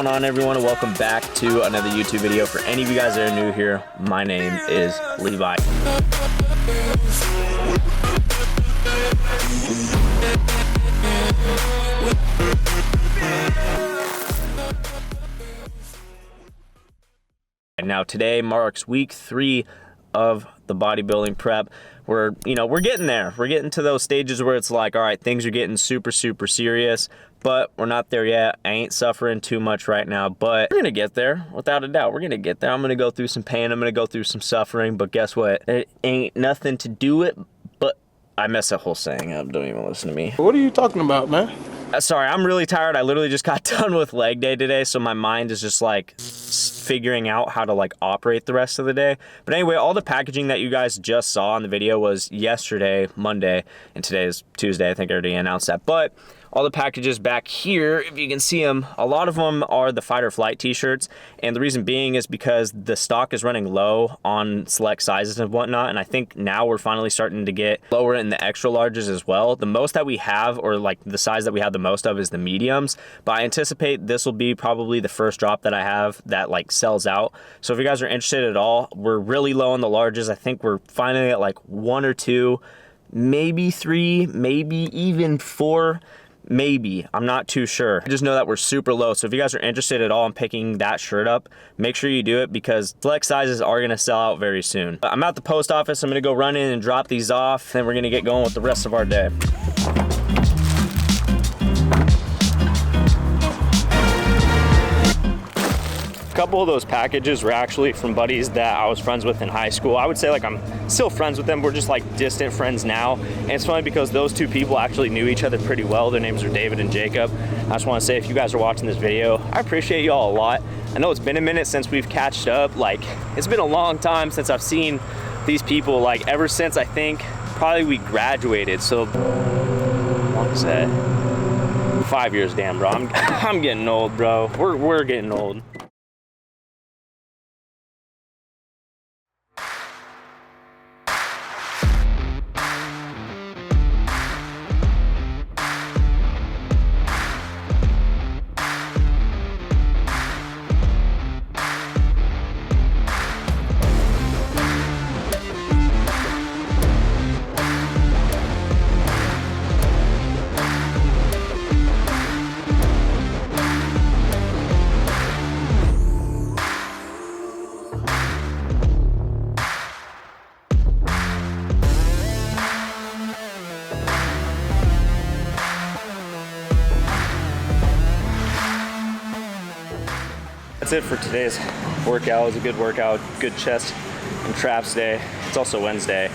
going on, everyone, and welcome back to another YouTube video. For any of you guys that are new here, my name is Levi. Now today marks week 3 of the bodybuilding prep. We're getting there. We're getting to those stages where it's like, all right, things are getting super serious, but we're not there yet. I ain't suffering too much right now, but we're gonna get there without a doubt. We're gonna get there. I'm gonna go through some pain. I'm gonna go through some suffering, but guess what? It ain't nothing to do it, but I messed that whole saying up. Don't even listen to me. What are you talking about, man? Sorry, I'm really tired. I literally just got done with leg day today, so my mind is just like figuring out how to like operate the rest of the day. But anyway, all the packaging that you guys just saw in the video was yesterday, Monday, and today is Tuesday. I think I already announced that. But all the packages back here, if you can see them, a lot of them are the Fight or Flight t-shirts. And the reason being is because the stock is running low on select sizes and whatnot. And I think now we're finally starting to get lower in the extra larges as well. The most that we have, or like the size that we have the most of, is the mediums. But I anticipate this will be probably the first drop that I have that like sells out. So if you guys are interested at all, we're really low on the larges. I think we're finally at like 1 or 2, maybe 3, maybe even 4. Maybe, I'm not too sure. I just know that we're super low. So if you guys are interested at all in picking that shirt up, make sure you do it because select sizes are gonna sell out very soon. I'm at the post office. I'm gonna go run in and drop these off. Then we're gonna get going with the rest of our day. A couple of those packages were actually from buddies that I was friends with in high school. I would say like I'm still friends with them. We're just like distant friends now. And it's funny because those two people actually knew each other pretty well. Their names are David and Jacob. I just want to say, if you guys are watching this video, I appreciate y'all a lot. I know it's been a minute since we've catched up. Like, it's been a long time since I've seen these people, like ever since I think probably we graduated. So, what is that? 5 years, damn, bro. I'm getting old, bro. We're getting old. That's it for today's workout. It was a good workout, good chest and traps day. It's also Wednesday.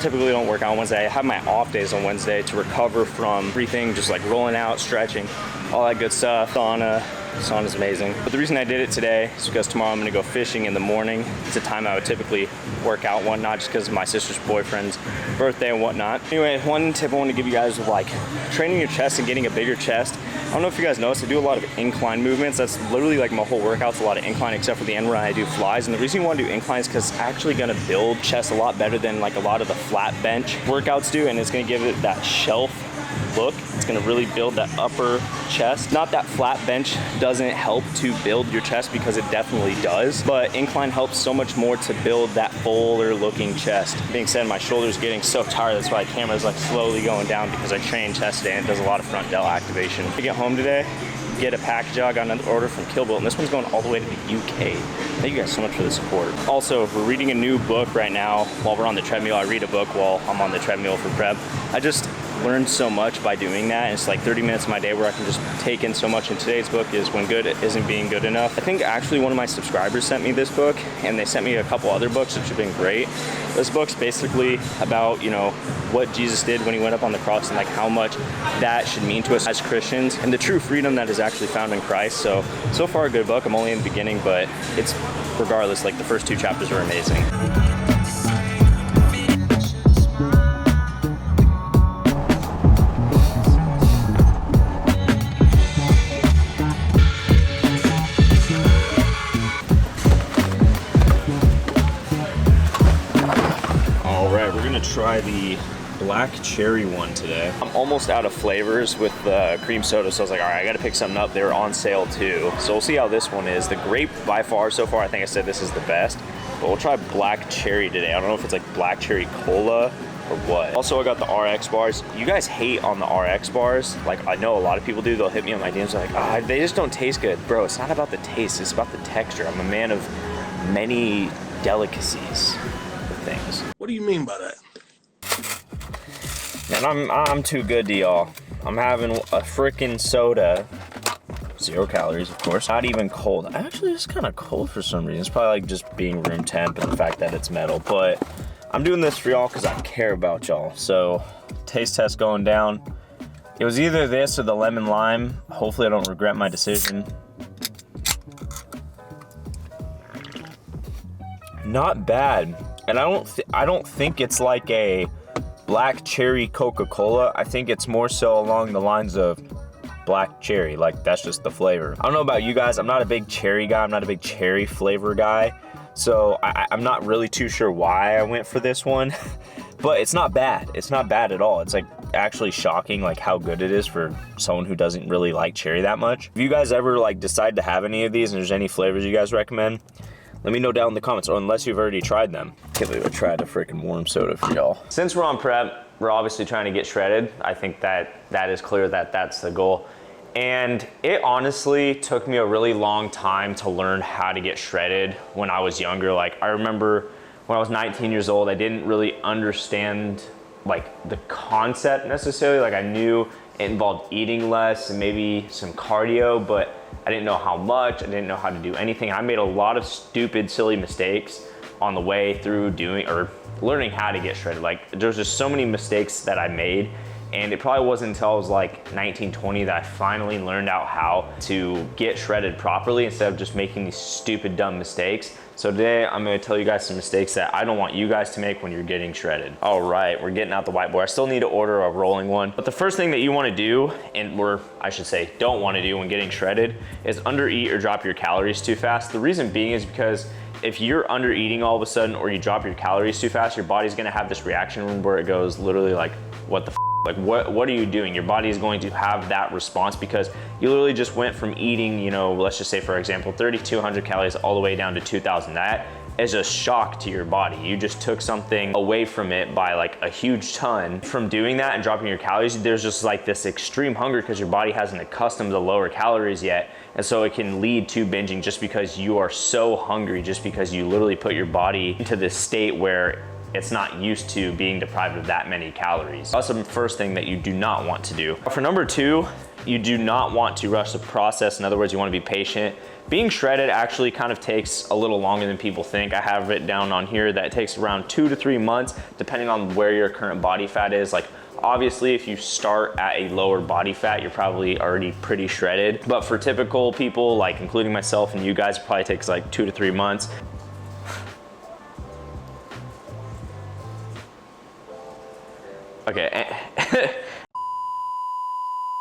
Typically don't work out on Wednesday. I have my off days on Wednesday to recover from everything, just like rolling out, stretching, all that good stuff. Sauna's amazing. But the reason I did it today is because tomorrow I'm gonna go fishing in the morning. It's a time I would typically work out and whatnot, just because of my sister's boyfriend's birthday and whatnot. Anyway, one tip I want to give you guys is like training your chest and getting a bigger chest. I don't know if you guys noticed, I do a lot of incline movements. That's literally like my whole workout's a lot of incline, except for the end where I do flies. And the reason you want to do inclines is because it's actually going to build chest a lot better than like a lot of the flat bench workouts do, and it's going to give it that shelf look. It's going to really build that upper chest. Not that flat bench doesn't help to build your chest, because it definitely does, but incline helps so much more to build that fuller looking chest. Being said, my shoulder's getting so tired, that's why the camera's like slowly going down, because I train chest today and it does a lot of front delt activation. To get home today, get a package. I got another order from KillBuillt, and this one's going all the way to the UK. Thank you guys so much for the support. Also, we're reading a new book right now while we're on the treadmill. I read a book while I'm on the treadmill for prep. I just learned so much by doing that, and it's like 30 minutes of my day where I can just take in so much. And today's book is When Good Isn't Being Good Enough. I think actually one of my subscribers sent me this book, and they sent me a couple other books which have been great. This book's basically about, you know, what Jesus did when he went up on the cross, and like how much that should mean to us as Christians, and the true freedom that is actually found in Christ. So far a good book. I'm only in the beginning, but it's regardless, like the first 2 chapters are amazing. All right, we're gonna try the black cherry one today. I'm almost out of flavors with the cream soda, so I was like, all right, I gotta pick something up. They were on sale too. So we'll see how this one is. The grape by far so far, I think I said this is the best, but we'll try black cherry today. I don't know if it's like black cherry cola or what. Also, I got the RX bars. You guys hate on the RX bars. Like, I know a lot of people do. They'll hit me on my DMs like, ah, they just don't taste good. Bro, it's not about the taste, it's about the texture. I'm a man of many delicacies of things. What do you mean by that? And I'm too good to y'all. I'm having a freaking soda. 0 calories, of course. Not even cold. Actually, it's kind of cold for some reason. It's probably like just being room temp and the fact that it's metal. But I'm doing this for y'all because I care about y'all. So, taste test going down. It was either this or the lemon lime. Hopefully I don't regret my decision. Not bad. And I don't think it's like a black cherry Coca-Cola. I think it's more so along the lines of black cherry. Like, that's just the flavor. I don't know about you guys. I'm not a big cherry guy. I'm not a big cherry flavor guy. So I'm not really too sure why I went for this one. But it's not bad. It's not bad at all. It's like actually shocking like how good it is for someone who doesn't really like cherry that much. If you guys ever like decide to have any of these and there's any flavors you guys recommend, let me know down in the comments, or unless you've already tried them. Can't believe I tried a freaking warm soda for y'all. Since we're on prep, we're obviously trying to get shredded. I think that is clear that that's the goal. And it honestly took me a really long time to learn how to get shredded when I was younger. Like, I remember when I was 19 years old, I didn't really understand like the concept necessarily. Like, I knew it involved eating less and maybe some cardio, but I didn't know how much. I didn't know how to do anything. I made a lot of stupid, silly mistakes on the way through doing or learning how to get shredded. Like, there's just so many mistakes that I made. And it probably wasn't until I was like 19, 20 that I finally learned out how to get shredded properly instead of just making these stupid, dumb mistakes. So today I'm gonna tell you guys some mistakes that I don't want you guys to make when you're getting shredded. All right, we're getting out the whiteboard. I still need to order a rolling one. But the first thing that you wanna do, or I should say don't wanna do when getting shredded, is undereat or drop your calories too fast. The reason being is because if you're under eating all of a sudden or you drop your calories too fast, your body's gonna have this reaction where it goes literally like, what the f? Like, what are you doing? Your body is going to have that response because you literally just went from eating, you know, let's just say for example, 3,200 calories all the way down to 2,000. That is a shock to your body. You just took something away from it by like a huge ton. From doing that and dropping your calories, there's just like this extreme hunger because your body hasn't accustomed to lower calories yet. And so it can lead to binging just because you are so hungry, just because you literally put your body into this state where it's not used to being deprived of that many calories. That's the first thing that you do not want to do. For number 2, you do not want to rush the process. In other words, you want to be patient. Being shredded actually kind of takes a little longer than people think. I have it down on here that it takes around 2 to 3 months, depending on where your current body fat is. Like, obviously, if you start at a lower body fat, you're probably already pretty shredded. But for typical people, like including myself and you guys, it probably takes like 2 to 3 months. Okay.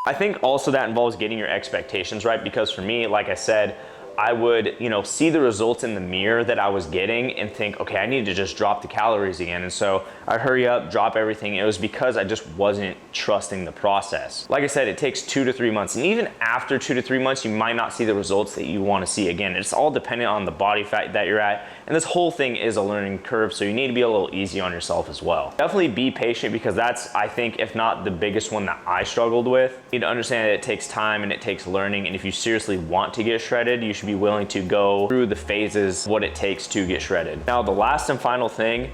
I think also that involves getting your expectations right, because for me, like I said, I would, you know, see the results in the mirror that I was getting and think, okay, I need to just drop the calories again. And so I'd hurry up, drop everything. It was because I just wasn't trusting the process. Like I said, it takes 2 to 3 months. And even after 2 to 3 months, you might not see the results that you want to see. Again, it's all dependent on the body fat that you're at. And this whole thing is a learning curve, so you need to be a little easy on yourself as well. Definitely be patient, because that's, I think, if not the biggest one that I struggled with. You need to understand that it takes time and it takes learning. And if you seriously want to get shredded, you should be willing to go through the phases, what it takes to get shredded. Now, the last and final thing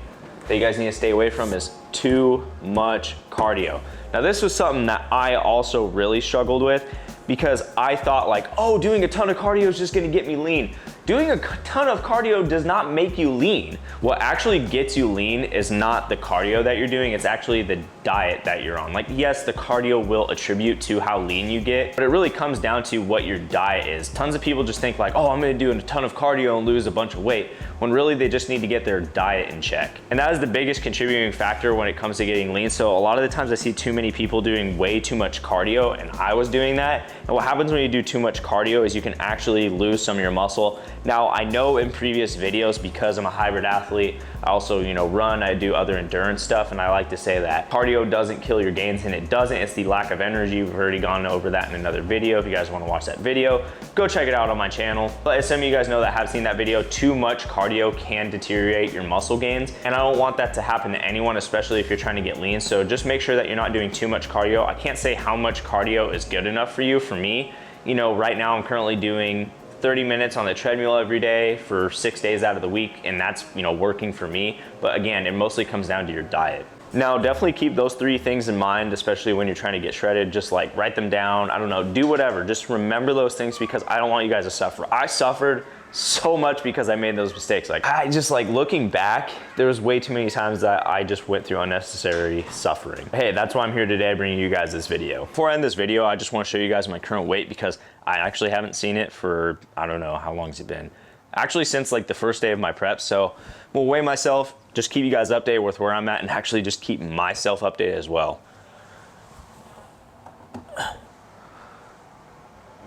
that you guys need to stay away from is too much cardio. Now, this was something that I also really struggled with, because I thought like, oh, doing a ton of cardio is just gonna get me lean. Doing a ton of cardio does not make you lean. What actually gets you lean is not the cardio that you're doing, it's actually the diet that you're on. Like, yes, the cardio will attribute to how lean you get, but it really comes down to what your diet is. Tons of people just think like, oh, I'm gonna do a ton of cardio and lose a bunch of weight, when really they just need to get their diet in check. And that is the biggest contributing factor when it comes to getting lean. So a lot of the times I see too many people doing way too much cardio, and I was doing that. And what happens when you do too much cardio is you can actually lose some of your muscle. Now, I know in previous videos, because I'm a hybrid athlete, I also, you know, run, I do other endurance stuff, and I like to say that cardio doesn't kill your gains, and it doesn't. It's the lack of energy. We've already gone over that in another video. If you guys want to watch that video, go check it out on my channel. But as some of you guys know that have seen that video, too much cardio can deteriorate your muscle gains, and I don't want that to happen to anyone, especially if you're trying to get lean. So just make sure that you're not doing too much cardio. I can't say how much cardio is good enough for you. For me, you know, right now I'm currently doing 30 minutes on the treadmill every day for 6 days out of the week, and that's, you know, working for me. But again, it mostly comes down to your diet. Now, definitely keep those 3 things in mind, especially when you're trying to get shredded. Just like write them down, I don't know, do whatever. Just remember those things, because I don't want you guys to suffer. I suffered so much because I made those mistakes. Like, I just, like, looking back, there was way too many times that I just went through unnecessary suffering. Hey, that's why I'm here today, bringing you guys this video. Before I end this video, I just want to show you guys my current weight, because I actually haven't seen it for, I don't know, how long has it been? Actually, since like the first day of my prep. So we'll weigh myself, just keep you guys updated with where I'm at, and actually just keep myself updated as well.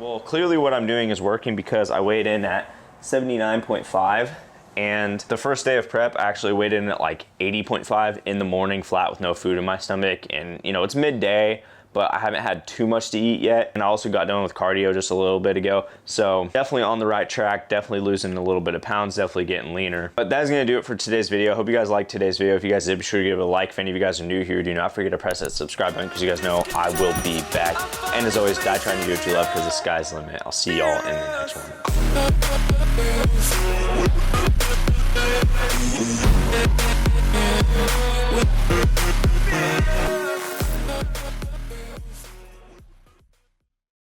Well, clearly what I'm doing is working, because I weighed in at 79.5, and the first day of prep I actually weighed in at like 80.5 in the morning, flat with no food in my stomach. And you know, it's midday, but I haven't had too much to eat yet, and I also got done with cardio just a little bit ago. So definitely on the right track, definitely losing a little bit of pounds, definitely getting leaner. But that's gonna do it for today's video. I hope you guys liked today's video. If you guys did, be sure to give it a like. If any of you guys are new here, do not forget to press that subscribe button, because you guys know I will be back. And as always, die trying to do what you love, because the sky's the limit. I'll see y'all in the next one.